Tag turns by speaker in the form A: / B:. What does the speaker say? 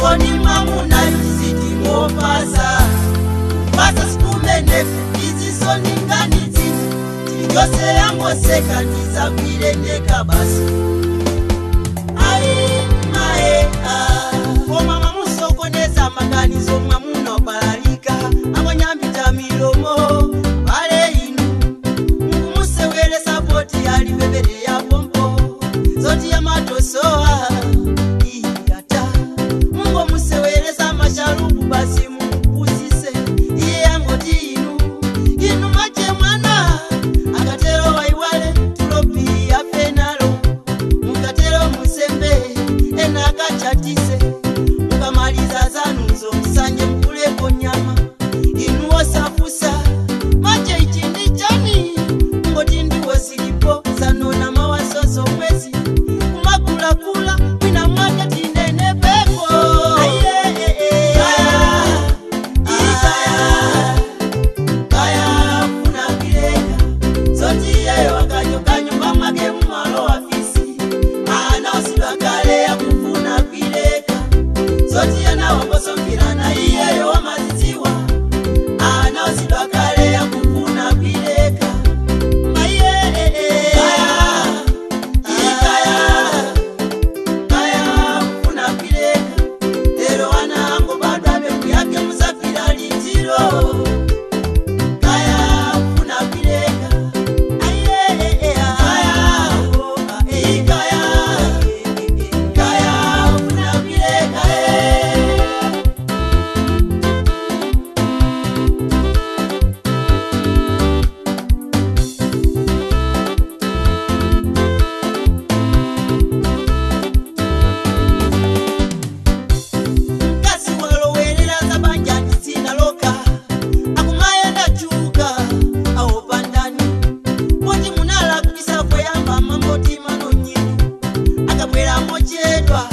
A: Ngoni mamuna yuziti mopasa Pasa sikumene iziso ninganizi Yose yango seka niza kwirendeka basi Ai mae Koma mamusoko neza maganizo mwamuno balalika Amonyambita milomo Bale inu Mkumuse wele sapoti yali bebele ya pompo Zoti ya matosoa Iyata Mungo musewele sa masharubu basi mupusise Iye yango dinu Inu mache mwana Akatero waiwale tulopi ya penalo Mukatero musembe Ena akachatise Mukamaliza zanuzo Msanje mkuleko nyama Inu osafusa Mache ichindi chani Mungo tindi wasilipo Sanona mawasoso mwezi Kumakula kula Wina mwaka tindene peko Kaya kuna bileka Zoti yayo wakanyoka nyumba mwake mwalo wafisi Ana usidwa kale ya kufuna bileka Zoti ya na wamboso mpirana iyeyo wa mazitiwa Ana usidwa kale ya kufuna bileka Kaya kuna bileka Lero wana ango bada beku yake musafira litiro Kaya kuna bileka Kaya kuna bileka Kasi walowelela zabanja nisina loka Akumaya ndachuka Aho pandani Woti munala kubisa kwe yamba Mambo tima no nyimu Akamwela mochedwa